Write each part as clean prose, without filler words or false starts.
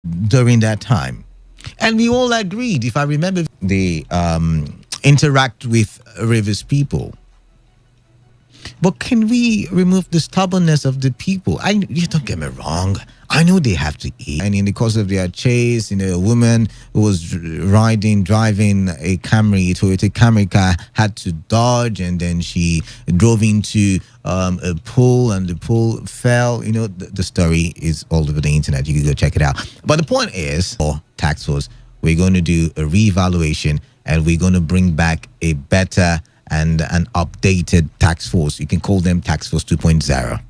during that time. And we all agreed, if I remember, they interact with Rivers people. But can we remove the stubbornness of the people? You don't get me wrong. I know they have to eat. And in the course of their chase, a woman who was driving a Toyota Camry car, had to dodge, and then she drove into a pool, and the pool fell. The story is all over the internet. You can go check it out. But the point is, tax force, we're going to do a reevaluation, and we're going to bring back a better and an updated tax force. You can call them Tax Force 2.0.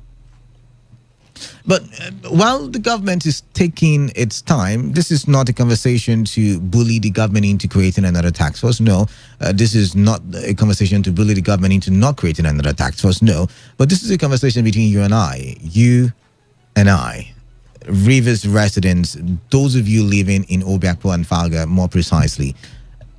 But while the government is taking its time, this is not a conversation to bully the government into creating another tax force. No, this is not a conversation to bully the government into not creating another tax force. No, but this is a conversation between you and I, Rivers residents, those of you living in Obiakpo and Falga more precisely.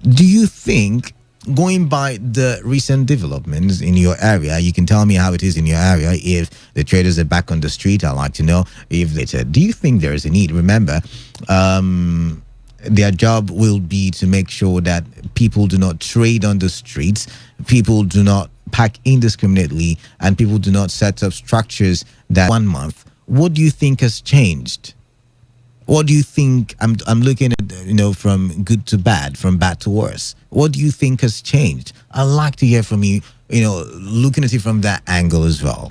Do you think, going by the recent developments in your area, you can tell me how it is in your area, if the traders are back on the street? I'd like to know if do you think there is a need? Remember, their job will be to make sure that people do not trade on the streets, people do not park indiscriminately, and people do not set up structures that 1 month. What do you think has changed? What do you think? I'm looking at, from good to bad, from bad to worse. What do you think has changed? I'd like to hear from you, looking at it from that angle as well.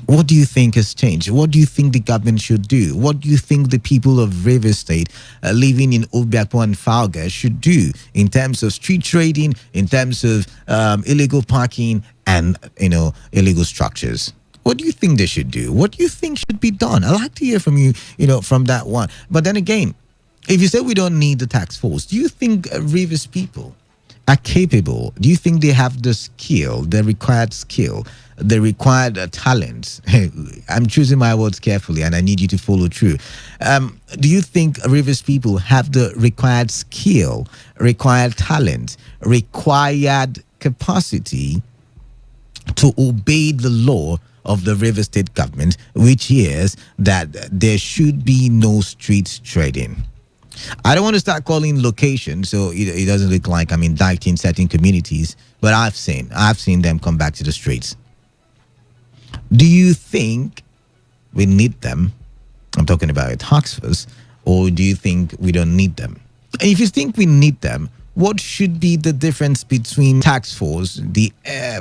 What do you think has changed? What do you think the government should do? What do you think the people of Rivers State living in Obiakpo and Falga should do in terms of street trading, in terms of illegal parking and, illegal structures? What do you think they should do? What do you think should be done? I'd like to hear from you, from that one. But then again, if you say we don't need the tax force, do you think Rivers people are capable? Do you think they have the skill, the required talent? I'm choosing my words carefully, and I need you to follow through. Do you think Rivers people have the required skill, required talent, required capacity to obey the law of the River State government, which is that there should be no street trading? I don't want to start calling locations, so it doesn't look like I'm indicting certain communities, but I've seen them come back to the streets. Do you think we need them? I'm talking about a tax force, or do you think we don't need them? And if you think we need them, what should be the difference between tax force, the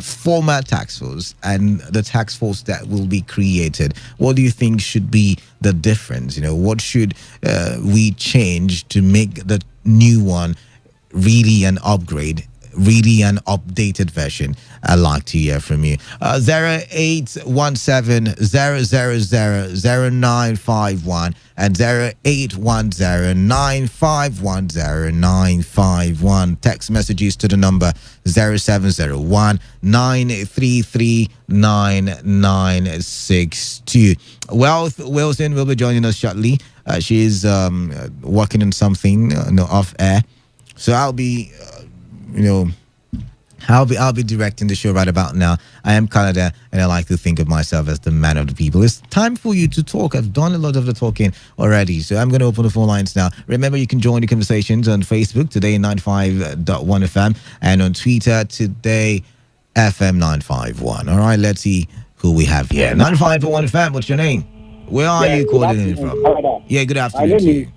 former tax force, and the tax force that will be created? What do you think should be the difference? What should we change to make the new one really an upgrade, really an updated version? I'd like to hear from you. 0817-000-0951 and 0810-951-0951. Text messages to the number 0701-933-9962. Wealth Wilson will be joining us shortly. She's working on something off air. So I'll be, I'll be directing the show right about now. I am Canada, and I like to think of myself as the man of the people. It's time for you to talk. I've done a lot of the talking already, so I'm going to open the phone lines now. Remember, you can join the conversations on Facebook, Today95.1fm, and on Twitter, Today FM 951. All right, let's see who we have here. 95.1fm, what's your name? Where are you calling in from? Yeah, good afternoon to you.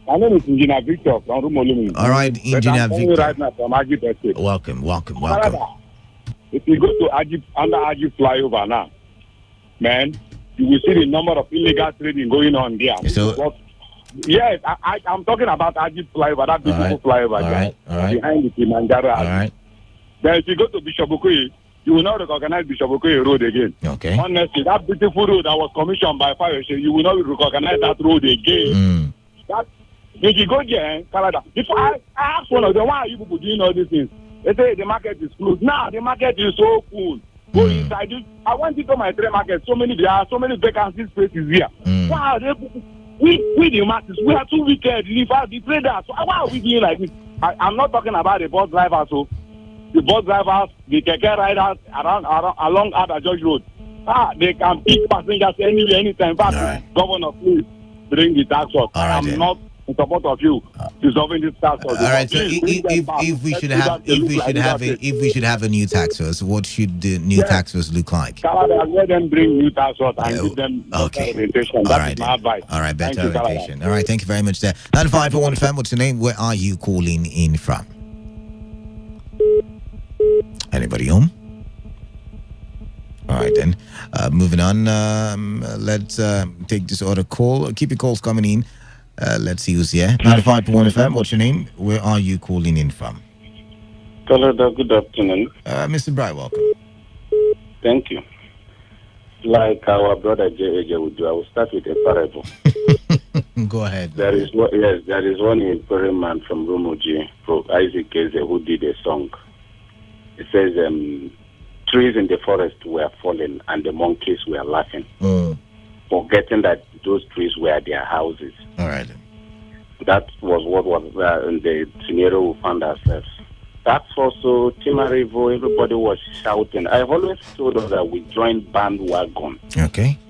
My name is Engineer Victor from Rumolumi. All right, Engineer Victor. Right now from Ajib Estate. Welcome. If you go to Ajib, under Ajib flyover now, man, you will see the number of illegal trading going on there. So, yes, I'm talking about Ajib flyover, that beautiful flyover behind the Kilimanjaro. All right. Then if you go to Bishop Okoye, you will not recognize Bishop Okoye Road again. Okay. Honestly, that beautiful road that was commissioned by Fire, you will not recognize that road again. If you go there, Canada, if I ask one of them, why are you people doing all these things? They say the market is closed. Now the market is so cool. Go inside it. I went into my trade market. There are so many vacancy spaces here. Why are they? We the masses, we are too wicked. In fact, the traders. So why are we doing like this? I'm not talking about the bus drivers. So the bus drivers, the keke riders along Ada George Road. They can pick passengers anywhere, anytime. But Governor, please. bring the tax force. All right, I'm not in support of you dissolving this tax force. All right. So if we should have a new tax force, what should the new tax force look like? Canada, let them bring new tax force and give them better orientation. That is my advice. All right, better orientation. All right, thank you very much there. 95.1fm, what's your name? Where are you calling in from? Anybody home? All right, then. Moving on. Let's take this other call. Keep your calls coming in. Let's see who's here. 95.1fm, what's your name? Where are you calling in from? Canada, good afternoon. Mr. Bright, welcome. Thank you. Like our brother J.A.J. would do, I will start with a parable. Go ahead. There is one Imperial man from Rumuji, Isaac Eze, who did a song. It says, trees in the forest were falling and the monkeys were laughing, forgetting that those trees were their houses. All right. That was what was in the scenario we found ourselves. That's also Timarivo, everybody was shouting. I've always told us that we joined bandwagon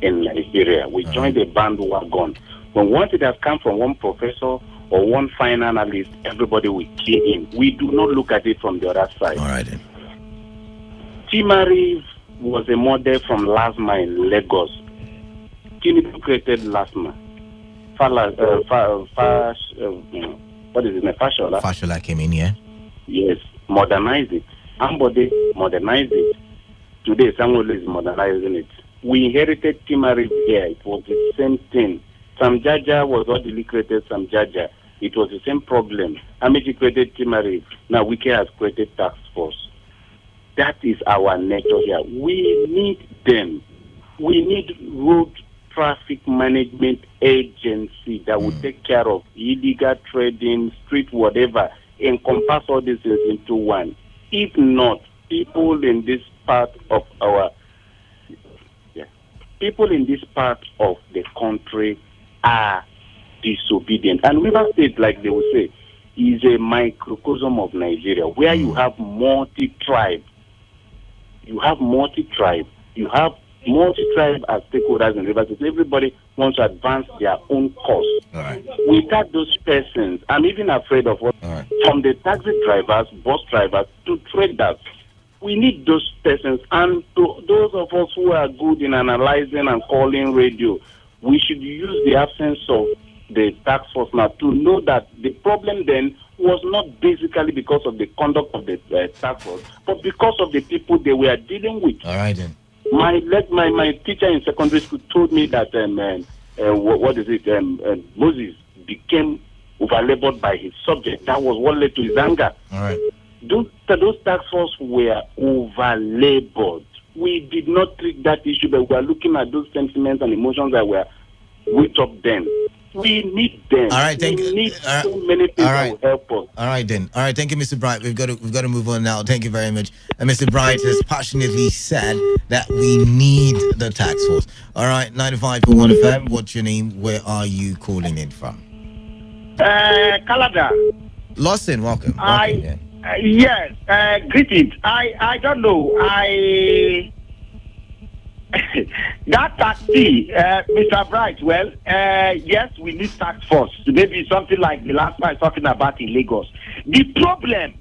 in Nigeria. We joined a bandwagon. When once it has come from one professor or one fine analyst, everybody will key in. We do not look at it from the other side. All right. Then. Timariv was a model from Lasma in Lagos. Tinubu created Lasma. What is it? Fashola. Fashola came in, yeah? Yes, modernize it. Ambode modernized it. Today, Samuel is modernizing it. We inherited Timariv here. It was the same thing. Sam Jaja was what created Sam Jaja. It was the same problem. Amiji created Timariv. Now Wike has created task force. That is our nature here. We need them. We need road traffic management agency that will take care of illegal trading, street whatever, encompass all these things into one. If not, people in this part of the country are disobedient. And River State, like they will say, is a microcosm of Nigeria where you have multi-tribe. You have multi-tribe as stakeholders in River State. Everybody wants to advance their own cause. All right. Without those persons, I'm even afraid of what from the taxi drivers, bus drivers to traders. We need those persons, and to those of us who are good in analyzing and calling radio, we should use the absence of the task force now to know that the problem then was not basically because of the conduct of the task force, but because of the people they were dealing with. All right then. My teacher in secondary school told me that Moses became overlabored by his subject. That was what led to his anger. All right. Those task force were overlabored. We did not treat that issue, but we are looking at those sentiments and emotions that were with up then. We need them. All right, thank you. We need so many people that will help us. All right, then. All right, thank you, Mr. Bright. We've got to move on now. Thank you very much. And Mr. Bright has passionately said that we need the tax force. All right, 95.1 FM. What's your name? Where are you calling in from? Canada. Lawson, welcome. Yes, greetings. I don't know. That taxi, Mr. Bright, well, yes, we need tax force. Maybe something like the last one I was talking about in Lagos. The problem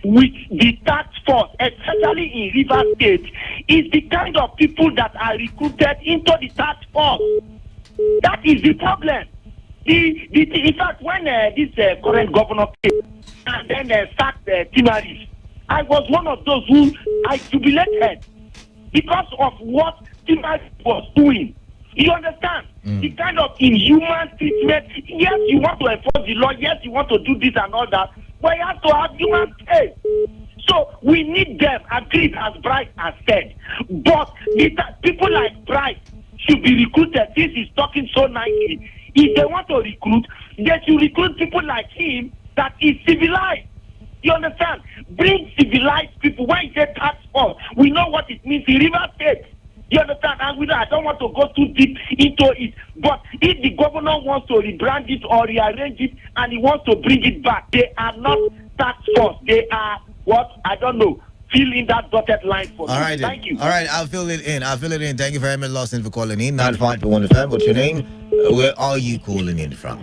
with the tax force, especially in River State, is the kind of people that are recruited into the tax force. That is the problem. In fact, when this current governor came and then sacked Timariv, I was one of those who I jubilated because of what Timariv was doing. You understand? The kind of inhuman treatment. Yes, you want to enforce the law. Yes, you want to do this and all that. But you have to have human faith. So we need them, agreed, as Bright has said. But people like Bright should be recruited since he's talking so nicely. If they want to recruit, they should recruit people like him that is civilized. You understand? Bring civilized people. When you say tax force, we know what it means in River State. You understand? And I don't want to go too deep into it. But if the governor wants to rebrand it or rearrange it and he wants to bring it back, they are not tax force. They are what? I don't know. fill in that dotted line for All me. right, then. Thank you. All right, I'll fill it in. Thank you very much, Lawson, for calling in. 95.1 FM. What's your name? Where are you calling in from?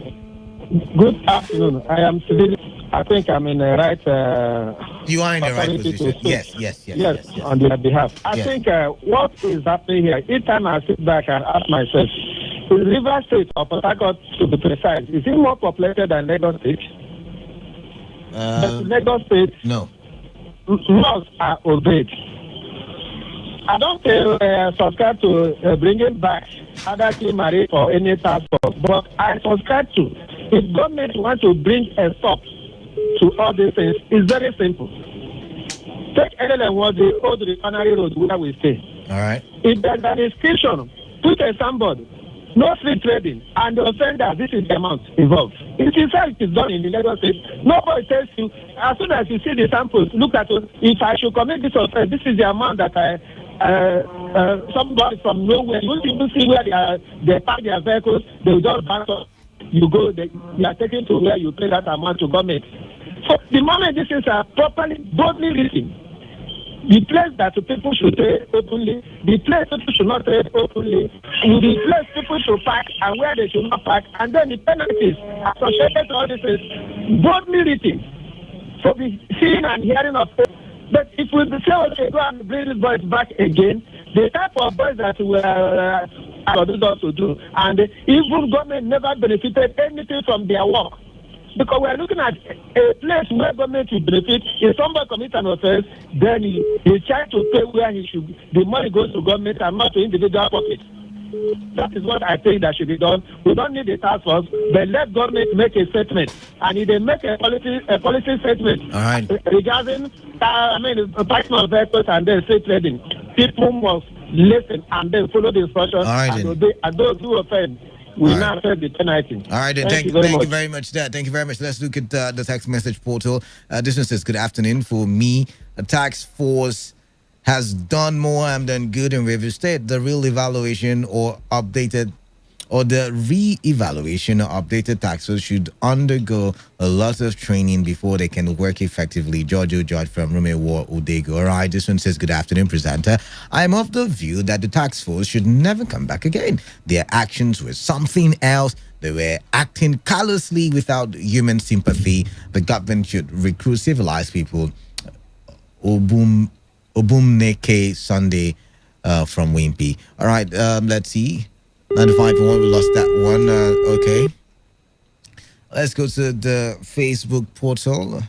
Good afternoon. I am civil. I think I'm in the right. You are in the right authority to position. speak. Yes. On their behalf. I Yes. think what is happening here, each time I sit back and ask myself, is River State or Port Harcourt, to be precise, is it more populated than Lagos State? But Lagos State, No. laws are obeyed. I don't subscribe to bringing back other team marriage or any task force, but I subscribe to if government wants to bring a stop to all these things, it's very simple. Take LLM was the old refinery road where we stay. All right. If there's an inscription, put a signboard, no free trading, and the offender, this is the amount involved. It is how it is done in the Lagos State. Nobody tells you, as soon as you see the samples, look at it, if I should commit this offense, this is the amount that somebody from nowhere, you won't even see where they park their vehicles, they will just back up. You go, you are taken to where you pay that amount to government. So the moment these things are properly, boldly written, the place that people should trade openly, the place people should not trade openly, the place people should park and where they should not park, and then the penalties associated to all this is boldly written. So the seeing and hearing of it. But if we say, okay, go and bring these boys back again, the type of boys that were us to do, and even government never benefited anything from their work. Because we are looking at a place where government will benefit. If somebody commits an offense, then he tries to pay where he should. The money goes to government and not to individual pockets. That is what I think that should be done. We don't need a task force, but let government make a statement. And if they make a policy statement regarding personal vehicles and then state trading, people must listen and then follow the instructions and obey. And those who offend will now pay the penalty. All right, then. Thank you very much. Thank you very much. Let's look at the text message portal. This one says, good afternoon. For me, a tax force has done more harm than good in River State. The real evaluation or the re-evaluation or updated taxes should undergo a lot of training before they can work effectively. George from Romeo Odego. All right, this one says, good afternoon, presenter. I'm of the view that the tax force should never come back again. Their actions were something else. They were acting callously without human sympathy. The government should recruit civilized people. Obumneke Sunday from Wimpy. All right, let's see. 95.1, we lost that one. Okay. Let's go to the Facebook portal.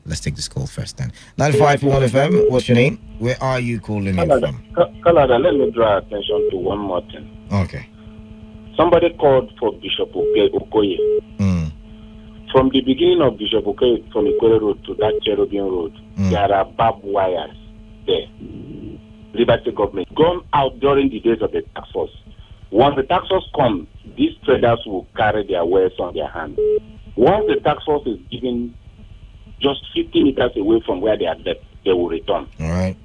Let's take this call first then. 95.1 FM, what's your name? Where are you calling in from? Kalada, let me draw attention to one more thing. Okay. Somebody called for Bishop Okoye. From the beginning of Bishop Okoye, from Ikwere Road to that Cherubim Road, there are barbed wires there. Liberty government gone out during the days of the tax force. Once the tax force come, these traders will carry their wares on their hands. Once the tax force is given just 50 meters away from where they are left, they will return. All right.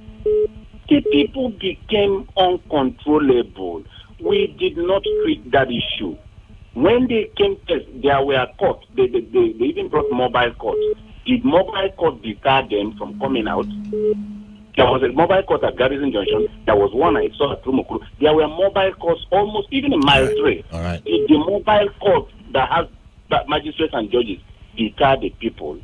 The people became uncontrollable. We did not treat that issue. When they came first, there were courts. They even brought mobile courts. Did mobile court deter them from coming out? There was a mobile court at Garrison Junction. There was one I saw at Rumokuru. There were mobile courts almost even in mile 3. All right. The mobile court that has magistrates and judges deter the people.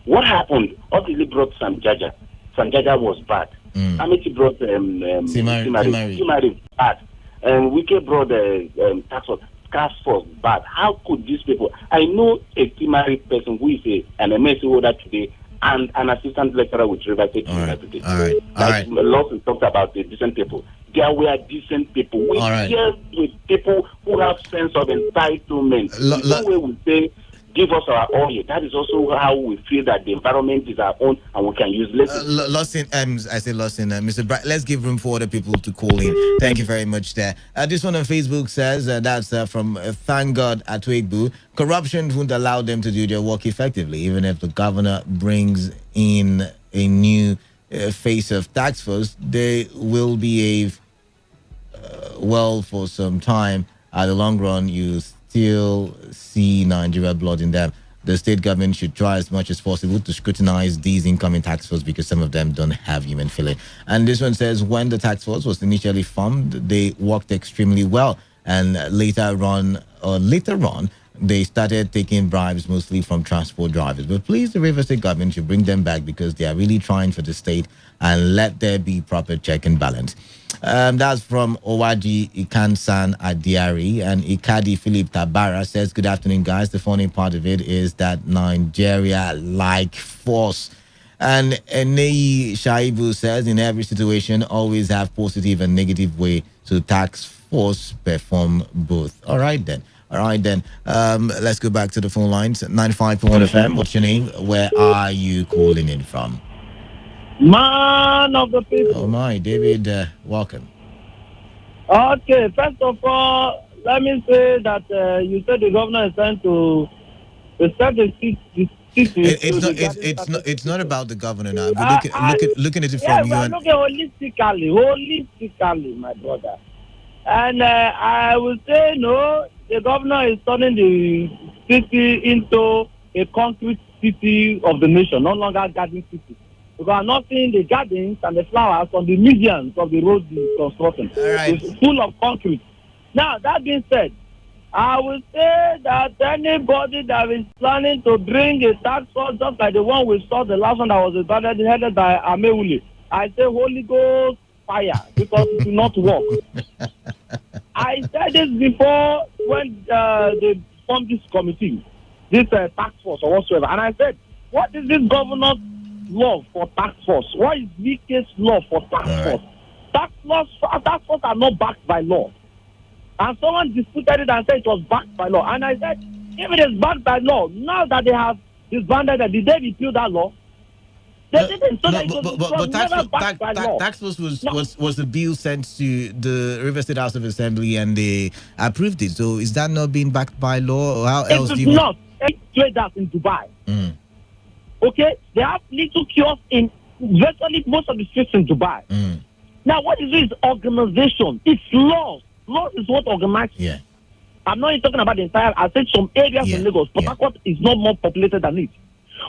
What happened? Obviously brought Sam Jaja. Sam Jaja was bad. Amity brought Timari bad. And Wike brought task force bad. How could these people? I know a Timari person who is an MSc holder today and an assistant lecturer with River State University. All right. Lawson talked about the decent people. There were decent people. We deal with people who have sense of entitlement. The way we say, give us our oil. That is also how we feel that the environment is our own and we can use less. Mr. Bright, let's give room for other people to call in. Thank you very much there. This one on Facebook says, that's from Thank God at Twigbu. Corruption won't allow them to do their work effectively, even if the governor brings in a new face of tax force. They will behave well for some time. At the long run, you still see Nigeria blood in them. the state government should try as much as possible to scrutinize these incoming tax force because some of them don't have human feeling. And this one says, when the tax force was initially formed, they worked extremely well. And later on, they started taking bribes mostly from transport drivers. But please, the River State government should bring them back because they are really trying for the state and let there be proper check and balance. That's from Owaji Ikansan Adiari. And Ikadi Philip Tabara says, good afternoon, guys. The funny part of it is that Nigeria like force. And Enei Shaibu says, in every situation, always have positive and negative way to tax force perform both. All right, then. Let's go back to the phone lines. 95.1 FM. What's your name? Where are you calling in from? Man of the people. Oh my, David, welcome. Okay, first of all, let me say that you said the governor is trying to set the city. It's not about the governor now. Looking at it from you. Yeah, we're looking holistically, my brother. And I will say no. The governor is turning the city into a concrete city of the nation, no longer garden city. Because I'm not seeing the gardens and the flowers on the medians of the road construction. Right. It's full of concrete. Now, that being said, I will say that anybody that is planning to bring a tax force just like the one we saw, the last one that was headed by Ameuli, I say Holy Ghost fire because it will not work. I said this before when they formed this committee, this tax force or whatsoever, and I said, what is this governor's law for tax force? What is VK's law for tax force? Tax force are not backed by law. And someone disputed it and said it was backed by law. And I said, if it is backed by law, now that they have disbanded it, did they repeal that law? They didn't. So tax force was a bill sent to the River State House of Assembly and they approved it. So is that not being backed by law? Or how else do you... not. Traders in Dubai. Okay? They have little kiosks in virtually most of the streets in Dubai. Now, what is this organization? It's laws. Laws is what organizes. Yeah. I'm not even talking about the entire... I said some areas in Lagos. Port Harcourt is not more populated than it.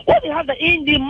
What they have in the